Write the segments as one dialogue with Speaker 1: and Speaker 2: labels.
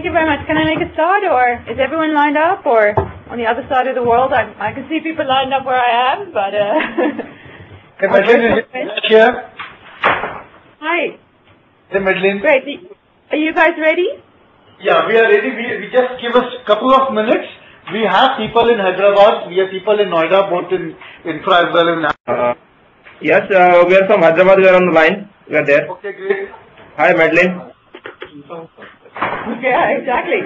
Speaker 1: Thank you very much. Can I make a start, or is everyone lined up, or on the other side of the world? I can see people lined up where I am, but...
Speaker 2: Hey, Madelein is here.
Speaker 1: Hi.
Speaker 2: Hey, Madelein.
Speaker 1: Great. Are you guys ready?
Speaker 2: Yeah, we are ready. We just give us a couple of minutes. We have people in Hyderabad. We have people in Noida, both in infra as well in...
Speaker 3: Yes, we are from Hyderabad. We are on the line. We are there.
Speaker 2: Okay, great.
Speaker 3: Hi, Madelein.
Speaker 1: Yeah, exactly.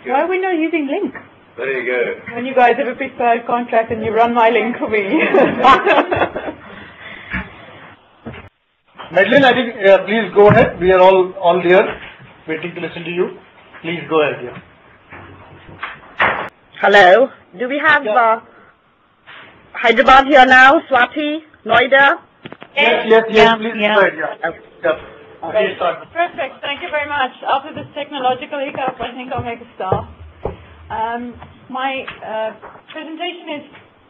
Speaker 1: Why are we not using link?
Speaker 2: There you go.
Speaker 1: When you guys have a preferred contract and you run my link for me.
Speaker 2: Madelein, I think, please go ahead. We are all there, waiting to listen to you. Please go ahead, yeah.
Speaker 4: Hello. Do we have Hyderabad here now? Swati? Noida?
Speaker 2: Yes, please go ahead, yeah. Please start.
Speaker 1: Perfect. Thank you very much. After this technological hiccup, I think I'll make a start. My presentation is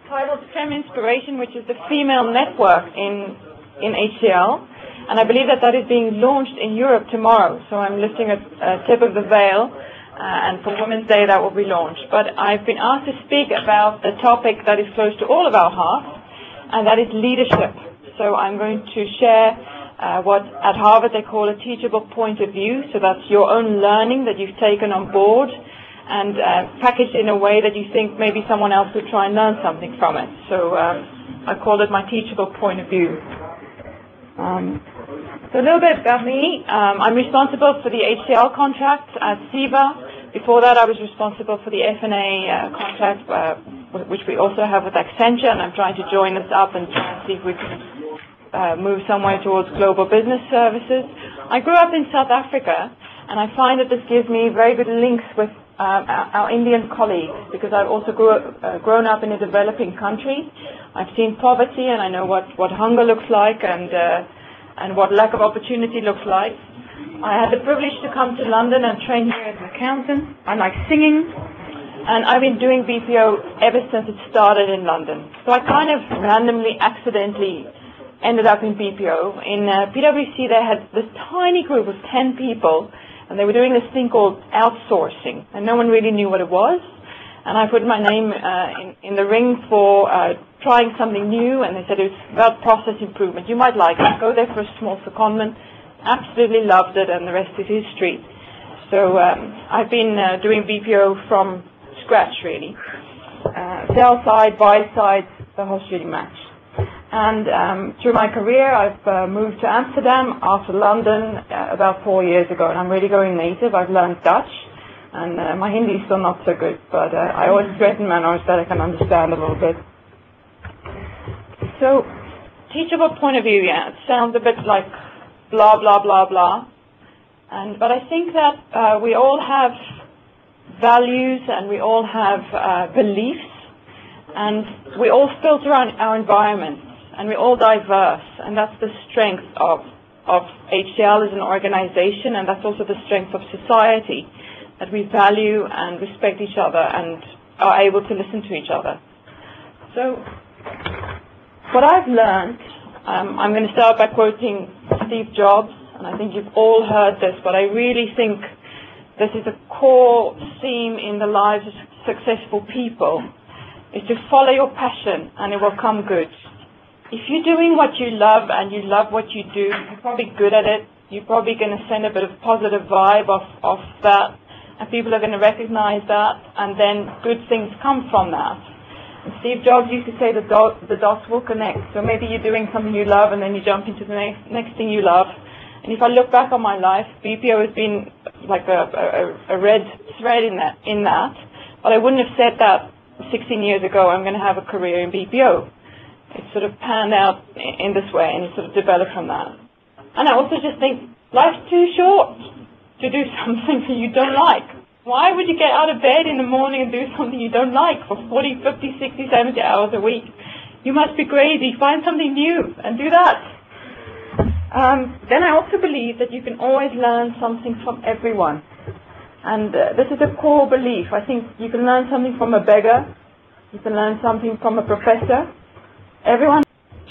Speaker 1: titled Feminspiration, which is the female network in HCL. And I believe that is being launched in Europe tomorrow. So I'm lifting a tip of the veil. And for Women's Day that will be launched. But I've been asked to speak about a topic that is close to all of our hearts, and that is leadership. So I'm going to share what at Harvard they call a teachable point of view. So that's your own learning that you've taken on board and packaged in a way that you think maybe someone else would try and learn something from it. So I called it my teachable point of view. So a little bit about me. I'm responsible for the HCL contract at CEVA. Before that, I was responsible for the F&A contract, which we also have with Accenture, and I'm trying to join this up and try and see if we can move somewhere towards global business services. I grew up in South Africa, and I find that this gives me very good links with our Indian colleagues, because I've also grown up in a developing country. I've seen poverty, and I know what hunger looks like and what lack of opportunity looks like. I had the privilege to come to London and train here as an accountant. I like singing, and I've been doing BPO ever since it started in London. So I kind of randomly, accidentally ended up in BPO. In PwC, they had this tiny group of 10 people, and they were doing this thing called outsourcing, and no one really knew what it was. And I put my name in the ring for trying something new, and they said it was about process improvement. You might like it. Go there for a small secondment. Absolutely loved it, and the rest is history. So I've been doing BPO from scratch, really. Sell side, buy side, the whole shooting match. And through my career, I've moved to Amsterdam after London about 4 years ago, and I'm really going native. I've learned Dutch, and my Hindi is still not so good, but I always threaten manners that I can understand a little bit. So, teachable point of view, yeah, it sounds a bit like blah, blah, blah, blah. But I think that we all have values, and we all have beliefs, and we all filter our environments, and we're all diverse, and that's the strength of HCL as an organization, and that's also the strength of society, that we value and respect each other and are able to listen to each other. So what I've learned, I'm going to start by quoting Steve Jobs, and I think you've all heard this, but I really think this is a core theme in the lives of successful people, is to follow your passion and it will come good. If you're doing what you love and you love what you do, you're probably good at it, you're probably going to send a bit of positive vibe off that, and people are going to recognize that, and then good things come from that. And Steve Jobs used to say the dots will connect. So maybe you're doing something you love, and then you jump into the next thing you love. And if I look back on my life, BPO has been like a red thread in that. But I wouldn't have said that 16 years ago, I'm going to have a career in BPO. It sort of panned out in this way, and it sort of developed from that. And I also just think life's too short to do something that you don't like. Why would you get out of bed in the morning and do something you don't like for 40, 50, 60, 70 hours a week? You must be crazy. Find something new and do that. Then I also believe that you can always learn something from everyone. And this is a core belief. I think you can learn something from a beggar. You can learn something from a professor. Everyone.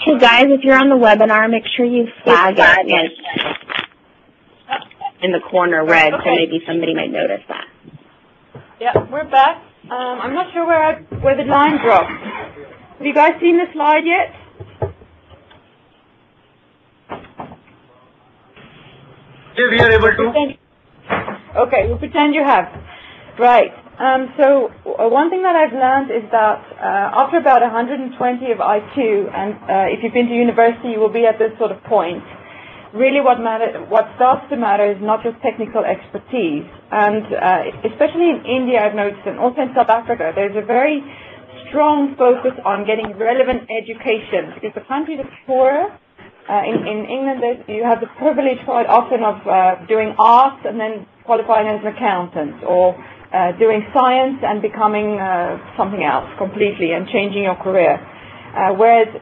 Speaker 5: So guys, if you're on the webinar, make sure you flag it.
Speaker 4: in the corner red, so
Speaker 1: Okay.
Speaker 4: maybe somebody might notice that.
Speaker 1: Yeah, we're back. I'm not sure where the line dropped. Have you guys seen the slide yet?
Speaker 2: Yeah, we are able to.
Speaker 1: Okay, we'll pretend you have. Right. So one thing that I've learned is that after about 120 of IQ, and if you've been to university, you will be at this sort of point. Really what starts to matter is not just technical expertise. And especially in India, I've noticed, and also in South Africa, there's a very strong focus on getting relevant education, because the countries are poorer. In England, you have the privilege quite often of doing arts and then qualifying as an accountant, or doing science and becoming something else completely and changing your career. Whereas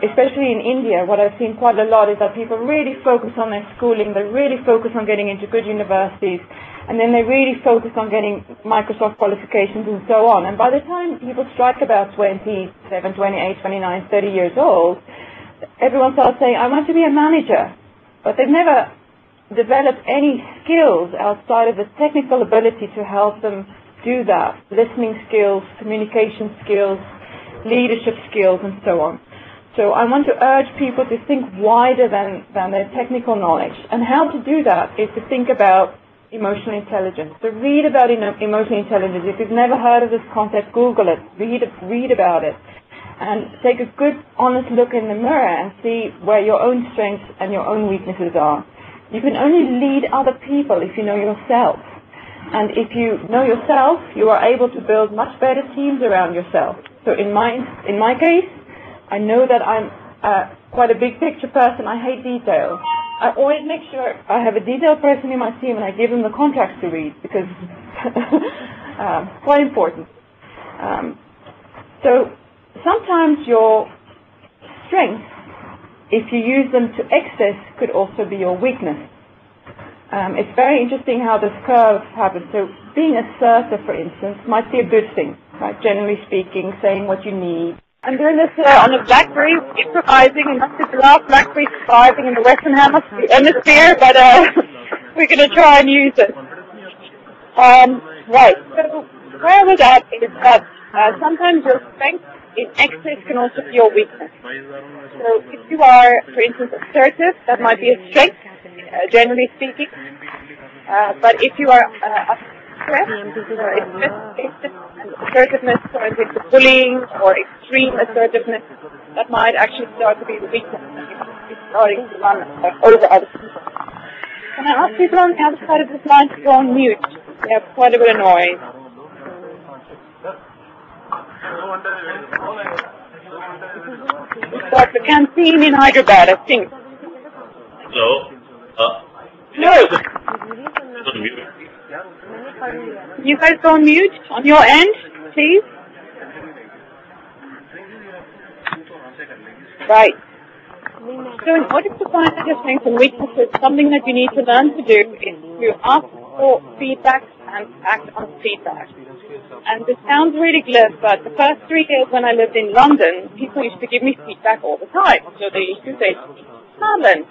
Speaker 1: especially in India, what I've seen quite a lot is that people really focus on their schooling, they really focus on getting into good universities, and then they really focus on getting Microsoft qualifications and so on. And by the time people strike about 27, 28, 29, 30 years old, everyone starts saying, I want to be a manager, but they've never developed any skills outside of the technical ability to help them do that. Listening skills, communication skills, leadership skills, and so on. So I want to urge people to think wider than their technical knowledge. And how to do that is to think about emotional intelligence. So read about emotional intelligence. If you've never heard of this concept, Google it. Read about it. And take a good, honest look in the mirror and see where your own strengths and your own weaknesses are. You can only lead other people if you know yourself. And if you know yourself, you are able to build much better teams around yourself. So in my case, I know that I'm quite a big picture person. I hate details. I always make sure I have a detailed person in my team and I give them the contracts to read, because quite important. So sometimes your strengths, if you use them to excess, could also be your weakness. It's very interesting how this curve happens. So being assertive, for instance, might be a good thing, right? Generally speaking, saying what you need.
Speaker 4: I'm doing this on a BlackBerry, improvising, and not the last BlackBerry surviving in the Western Hemisphere, but we're going to try and use it. Right. So where I was at is that sometimes your strength in excess can also be your weakness. So if you are, for instance, assertive, that might be a strength, generally speaking. But if you are assertiveness turns into bullying or extreme assertiveness, that might actually start to be the weakness, and you might be starting to run over other people. Can I ask people on the other side of this line to go on mute? We have quite a bit of noise. It's like the canteen in Hyderabad, I think.
Speaker 5: Hello?
Speaker 4: No. You guys go on mute on your end, please. Right. So in order to find your strengths and weaknesses, something that you need to learn to do is to ask for feedback and act on feedback. And this sounds really glib, but the first 3 years when I lived in London, people used to give me feedback all the time. So they used to say, Madelein,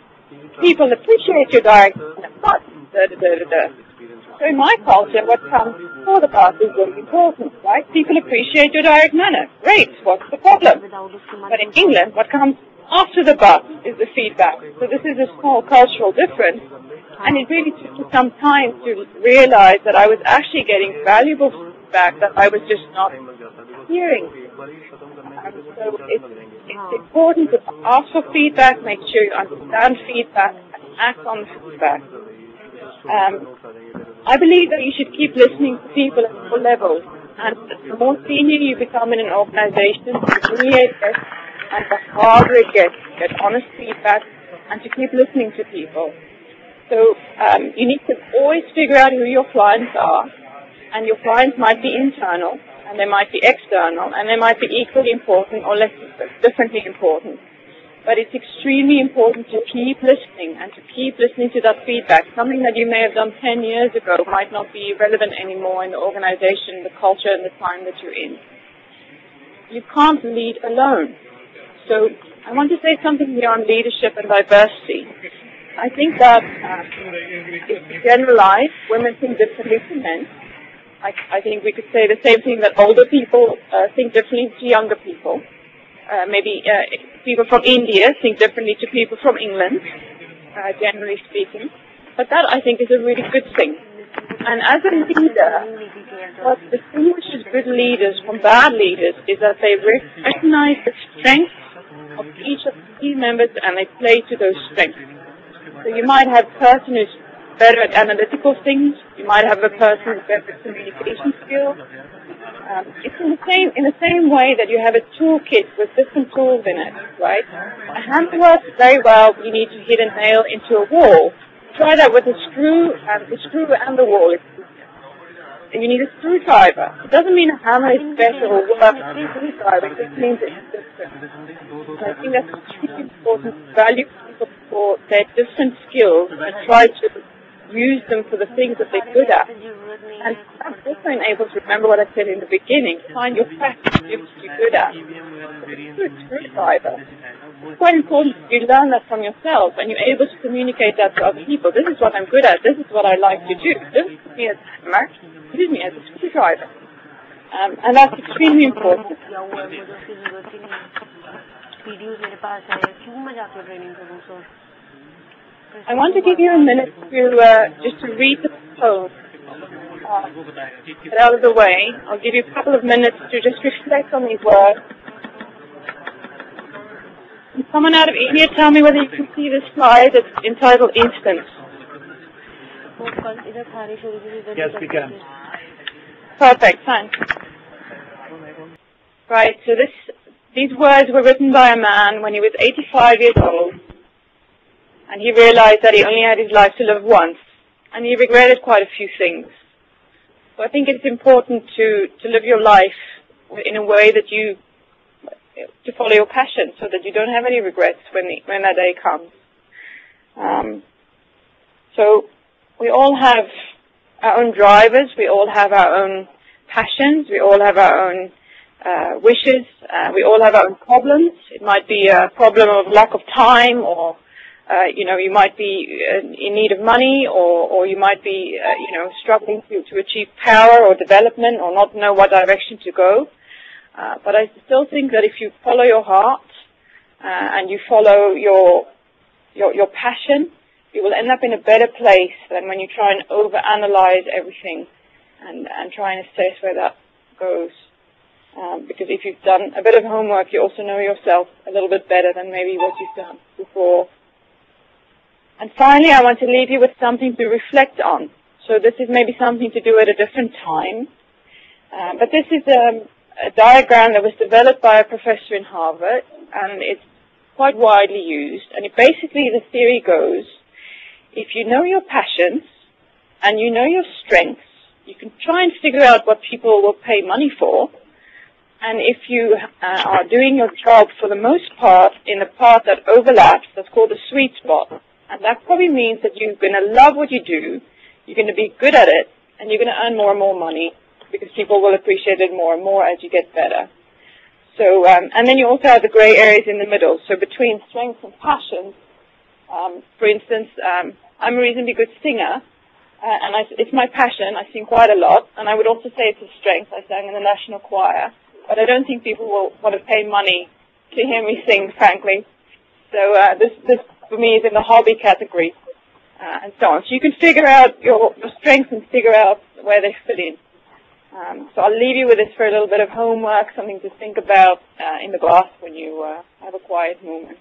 Speaker 4: people appreciate your diagnosis, but So in my culture, what comes before the bus is very important, right? People appreciate your direct manner. Great, what's the problem? But in England, what comes after the bus is the feedback. So this is a small cultural difference. And it really took me some time to realize that I was actually getting valuable feedback that I was just not hearing. So it's important to ask for feedback, make sure you understand feedback, and act on feedback. I believe that you should keep listening to people at all levels. And the more senior you become in an organization, the more it gets, and the harder it gets to get honest feedback and to keep listening to people. So you need to always figure out who your clients are, and your clients might be internal, and they might be external, and they might be equally important or less differently important. But it's extremely important to keep listening and to keep listening to that feedback. Something that you may have done 10 years ago might not be relevant anymore in the organization, the culture, and the time that you're in. You can't lead alone. So I want to say something here on leadership and diversity. I think that if we generalize, women think differently from men. I think we could say the same thing, that older people think differently to younger people. Maybe people from India think differently to people from England, generally speaking. But that, I think, is a really good thing. And as a leader, what distinguishes good leaders from bad leaders is that they recognize the strengths of each of the team members and they play to those strengths. So you might have a person who's better at analytical things. You might have a person who's better at communication skills. It's in the same way that you have a toolkit with different tools in it, right? A hammer works very well. You need to hit a nail into a wall. Try that with a screw and the wall. You need a screwdriver. It doesn't mean a hammer is better or worse than a screwdriver. It just means it's different. And I think that's extremely important to value people for their different skills and try to use them for the things that they're good at. And that also enables, remember what I said in the beginning, find your practice you're good at. It's a screwdriver. It's quite important that you learn that from yourself and you're able to communicate that to other people. This is what I'm good at. This is what I like to do. This is me as a hammer. This is me as a screwdriver. And that's extremely important. I want to give you a minute to just to read the poem. Get out of the way. I'll give you a couple of minutes to just reflect on these words. Can someone out of India tell me whether you can see this slide? It's entitled Instance.
Speaker 2: Yes, we can.
Speaker 4: Perfect, thanks. Right, so these words were written by a man when he was 85 years old, and he realized that he only had his life to live once, and he regretted quite a few things. So I think it's important to live your life in a way that to follow your passion, so that you don't have any regrets when that day comes. So we all have our own drivers, we all have our own passions, we all have our own wishes, we all have our own problems. It might be a problem of lack of time, or you might be in need of money, or you might be struggling to achieve power or development, or not know what direction to go. But I still think that if you follow your heart and you follow your passion, you will end up in a better place than when you try and overanalyze everything and try and assess where that goes. Because if you've done a bit of homework, you also know yourself a little bit better than maybe what you've done before. And finally, I want to leave you with something to reflect on. So this is maybe something to do at a different time. But this is a diagram that was developed by a professor in Harvard, and it's quite widely used. And basically the theory goes, if you know your passions and you know your strengths, you can try and figure out what people will pay money for. And if you are doing your job for the most part in a part that overlaps, that's called a sweet spot. And that probably means that you're going to love what you do, you're going to be good at it, and you're going to earn more and more money, because people will appreciate it more and more as you get better. So, and then you also have the gray areas in the middle. So between strengths and passions, for instance, I'm a reasonably good singer, and it's my passion. I sing quite a lot, and I would also say it's a strength. I sang in the national choir, but I don't think people will want to pay money to hear me sing, frankly. So this for me is in the hobby category, and so on. So you can figure out your strengths and figure out where they fit in. So I'll leave you with this for a little bit of homework, something to think about in the glass when you have a quiet moment.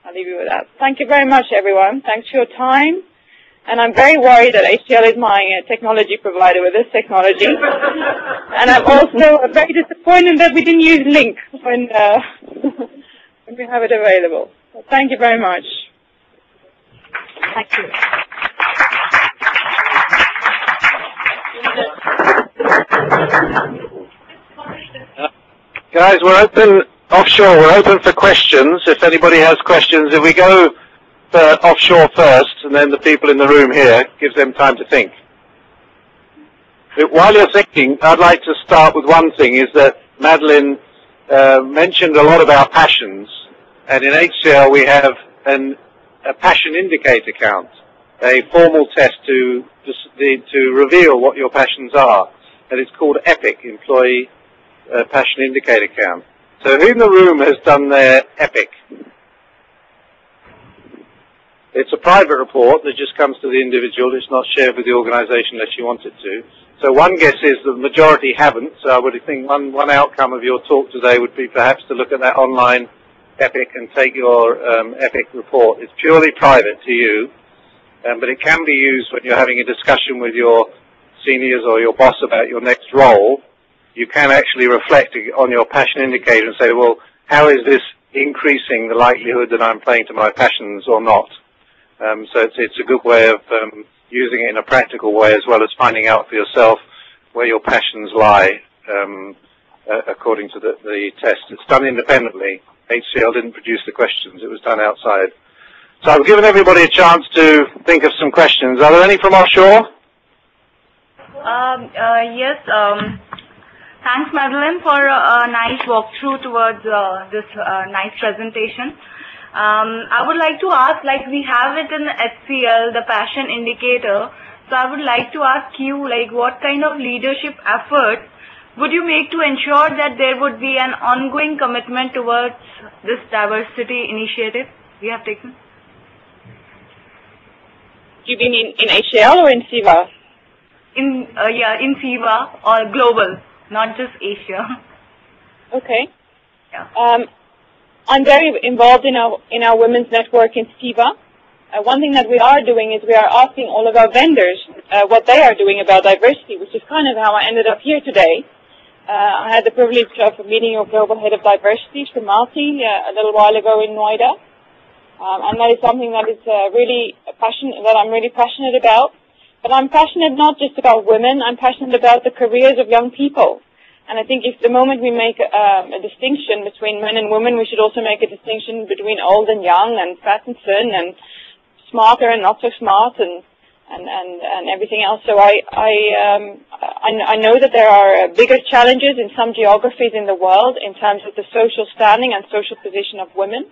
Speaker 4: I'll leave you with that. Thank you very much, everyone. Thanks for your time. And I'm very worried that HCL is my technology provider with this technology. And I'm also very disappointed that we didn't use Link when we have it available. So thank you very much.
Speaker 1: Thank you.
Speaker 6: Guys, we're open offshore. We're open for questions. If anybody has questions, if we go offshore first, and then the people in the room here, gives them time to think. While you're thinking, I'd like to start with one thing, is that Madelein mentioned a lot about passions, and in HCL we have an a passion indicator count, a formal test to reveal what your passions are, and it's called EPIC, Employee Passion Indicator Count. So who in the room has done their EPIC? It's a private report that just comes to the individual. It's not shared with the organisation unless you want it to. So one guess is the majority haven't. So I would think one outcome of your talk today would be perhaps to look at that online EPIC and take your EPIC report. It's purely private to you, but it can be used when you're having a discussion with your seniors or your boss about your next role. You can actually reflect on your passion indicator and say, well, how is this increasing the likelihood that I'm playing to my passions or not? So it's a good way of using it in a practical way, as well as finding out for yourself where your passions lie according to the test. It's done independently. HCL didn't produce the questions. It was done outside. So I've given everybody a chance to think of some questions. Are there any from offshore?
Speaker 7: Yes. Thanks, Madelein, for a nice walkthrough towards this nice presentation. I would like to ask, like we have it in HCL, the passion indicator. So I would like to ask you, like, what kind of leadership effort would you make to ensure that there would be an ongoing commitment towards this diversity initiative we have taken?
Speaker 4: You mean in HCL or in CEVA?
Speaker 7: In CEVA or global, not just Asia.
Speaker 4: Okay.
Speaker 7: Yeah.
Speaker 4: I'm very involved in our women's network in CEVA. One thing that we are doing is we are asking all of our vendors what they are doing about diversity, which is kind of how I ended up here today. I had the privilege of meeting your global head of diversity, Smit, a little while ago in Noida, and that is something that is I'm really passionate about. But I'm passionate not just about women. I'm passionate about the careers of young people. And I think if the moment we make a distinction between men and women, we should also make a distinction between old and young, and fat and thin, and smarter and not so smart, and everything else. So I know that there are bigger challenges in some geographies in the world in terms of the social standing and social position of women.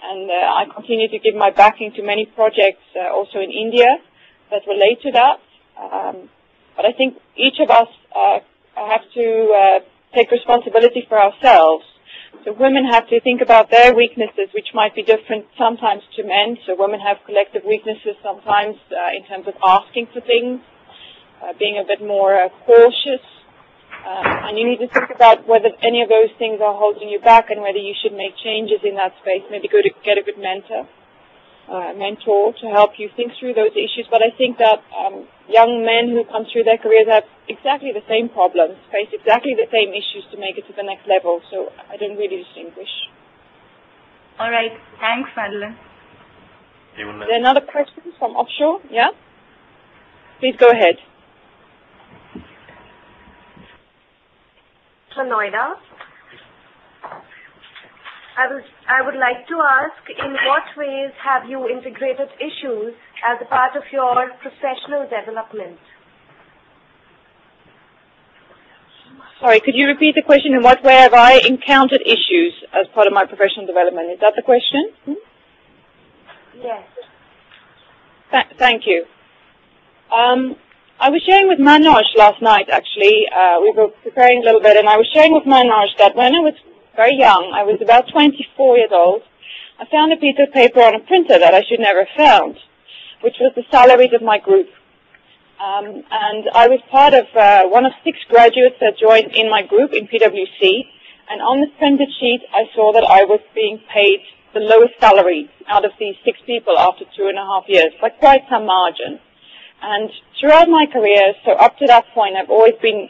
Speaker 4: And I continue to give my backing to many projects also in India that relate to that. But I think each of us have to take responsibility for ourselves. So women have to think about their weaknesses, which might be different sometimes to men. So women have collective weaknesses sometimes in terms of asking for things, being a bit more cautious. And you need to think about whether any of those things are holding you back and whether you should make changes in that space. Maybe go to get a good mentor to help you think through those issues. But I think that young men who come through their careers have exactly the same problems, face exactly the same issues to make it to the next level. So I don't really distinguish.
Speaker 7: All right. Thanks, Madelein.
Speaker 4: Is there another question from offshore? Yeah? Please go ahead.
Speaker 8: From Noida. I would like to ask, in what ways have you integrated issues as a part of your professional development?
Speaker 4: Sorry, could you repeat the question? In what way have I encountered issues as part of my professional development? Is that the question?
Speaker 8: Yes.
Speaker 4: Thank you. I was sharing with Manoj last night, actually. We were preparing a little bit, and I was sharing with Manoj that when I was very young, I was about 24 years old, I found a piece of paper on a printer that I should never have found, which was the salaries of my group. And I was part of one of 6 graduates that joined in my group in PwC, and on this printed sheet I saw that I was being paid the lowest salary out of these 6 people after 2.5 years, by quite some margin. And throughout my career, so up to that point, I've always been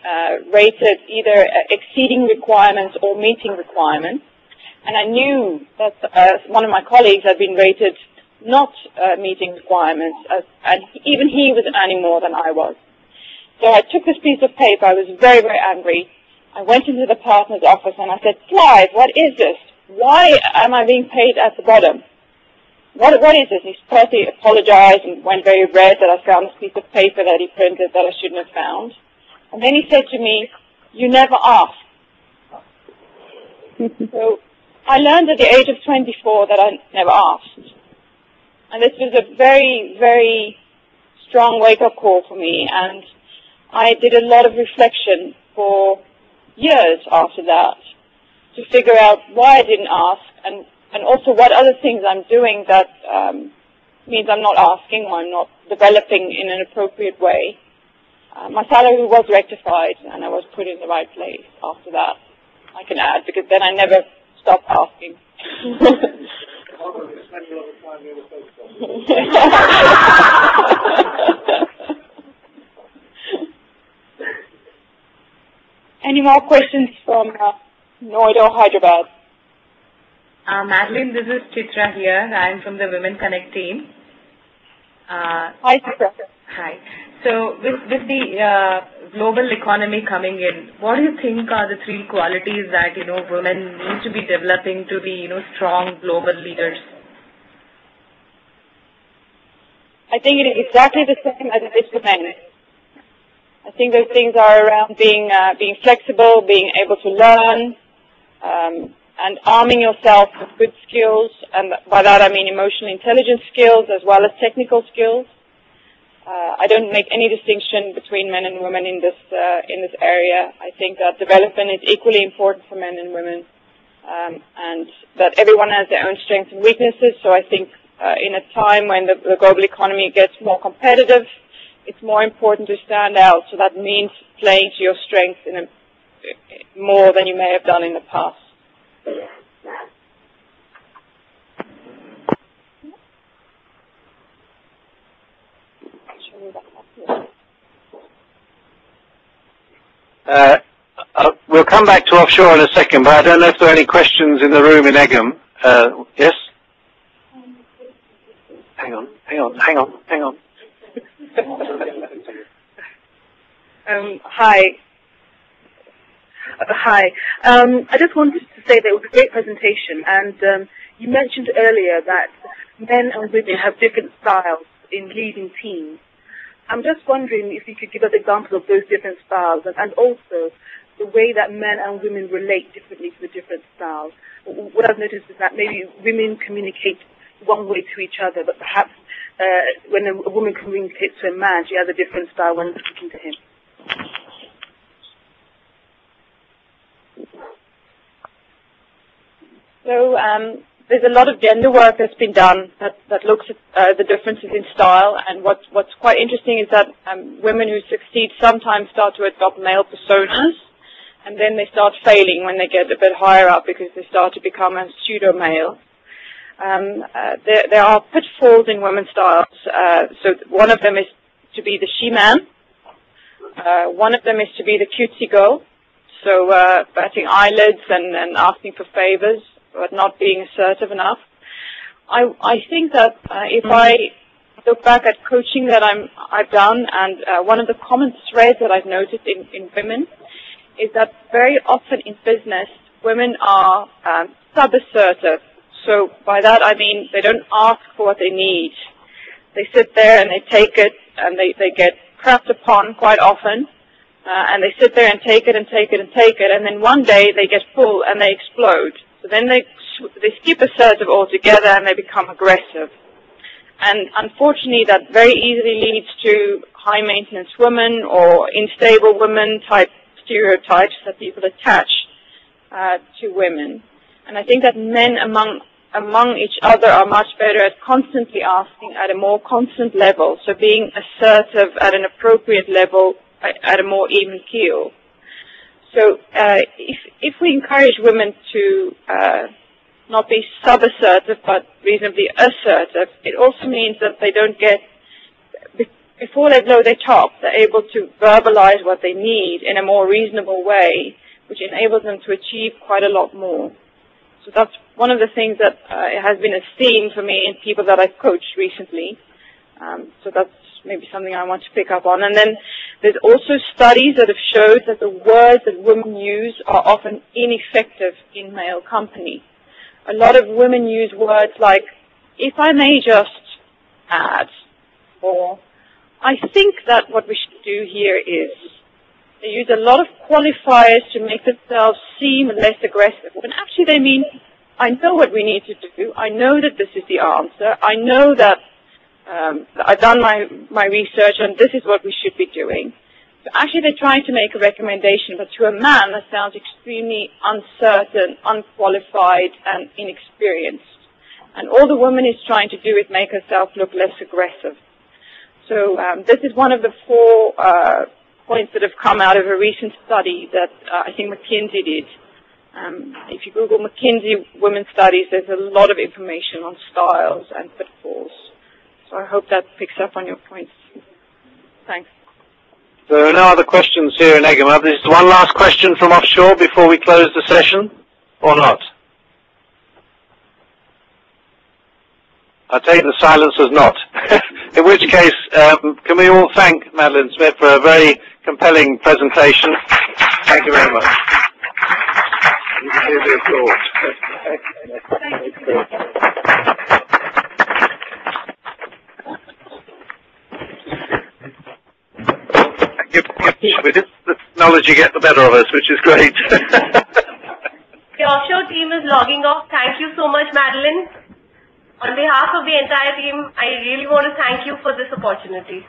Speaker 4: rated either exceeding requirements or meeting requirements. And I knew that one of my colleagues had been rated not meeting requirements, and even he was earning more than I was. So I took this piece of paper. I was very, very angry. I went into the partner's office and I said, "Clive, what is this? Why am I being paid at the bottom? What is this?" He firstly apologized and went very red that I found this piece of paper that he printed that I shouldn't have found. And then he said to me, "You never asked." So I learned at the age of 24 that I never asked. And this was a very, very strong wake-up call for me, and I did a lot of reflection for years after that to figure out why I didn't ask, and also what other things I'm doing that means I'm not asking or I'm not developing in an appropriate way. My salary was rectified, and I was put in the right place after that, I can add, because then I never stopped asking. Any more questions from Noida or Hyderabad?
Speaker 9: Madeleine, this is Chitra here. I'm from the Women Connect team.
Speaker 4: Hi, Chitra.
Speaker 9: Hi. So with the global economy coming in, what do you think are the 3 qualities that, women need to be developing to be, strong global leaders?
Speaker 4: I think it is exactly the same as it is for men. I think those things are around being flexible, being able to learn, and arming yourself with good skills, and by that I mean emotional intelligence skills as well as technical skills. I don't make any distinction between men and women in this area. I think that development is equally important for men and women, and that everyone has their own strengths and weaknesses. So I think in a time when the global economy gets more competitive, it's more important to stand out. So that means playing to your strengths more than you may have done in the past.
Speaker 6: We'll come back to offshore in a second, but I don't know if there are any questions in the room in Egham. Yes? Hang on.
Speaker 10: Hi. I just wanted to say that it was a great presentation, and you mentioned earlier that men and women have different styles in leading teams. I'm just wondering if you could give us examples of those different styles, and also the way that men and women relate differently to the different styles. What I've noticed is that maybe women communicate one way to each other, but perhaps when a woman communicates to a man, she has a different style when speaking to him.
Speaker 4: So there's a lot of gender work that's been done that looks at the differences in style, and what's quite interesting is that women who succeed sometimes start to adopt male personas, and then they start failing when they get a bit higher up because they start to become a pseudo-male. There are pitfalls in women's styles. So one of them is to be the she-man. One of them is to be the cutesy girl, so batting eyelids and asking for favors, but not being assertive enough. I think that if I look back at coaching that I've done, and one of the common threads that I've noticed in women is that very often in business, women are sub-assertive. So by that I mean they don't ask for what they need. They sit there and they take it, and they get crapped upon quite often, and they sit there and take it and take it and take it, and then one day they get full and they explode. So then they skip assertive altogether and they become aggressive. And unfortunately that very easily leads to high maintenance women or unstable women type stereotypes that people attach to women. And I think that men among each other are much better at constantly asking at a more constant level, so being assertive at an appropriate level at a more even keel. So if we encourage women to not be sub-assertive but reasonably assertive, it also means that they don't get, before they blow their top, they're able to verbalize what they need in a more reasonable way, which enables them to achieve quite a lot more. So that's one of the things that has been a theme for me in people that I've coached recently. So that's maybe something I want to pick up on. And then there's also studies that have showed that the words that women use are often ineffective in male company. A lot of women use words like, if I may just add, or I think that what we should do here is. They use a lot of qualifiers to make themselves seem less aggressive, when actually they mean, I know what we need to do. I know that this is the answer. I know that I've done my research and this is what we should be doing. So actually they're trying to make a recommendation, but to a man that sounds extremely uncertain, unqualified, and inexperienced. And all the woman is trying to do is make herself look less aggressive. So this is one of the 4 points that have come out of a recent study that I think McKinsey did. If you Google McKinsey Women's Studies, there's a lot of information on styles and pitfalls. So I hope that picks up on your points. Thanks.
Speaker 6: There are no other questions here in Egham. There's one last question from offshore before we close the session, or not? I take the silence as not. In which case, can we all thank Madelein Smit for a very compelling presentation. Thank you very much. You can hear the applause. With the knowledge you get, the better of us, which is great.
Speaker 8: The offshore team is logging off. Thank you so much, Madelein. On behalf of the entire team, I really want to thank you for this opportunity.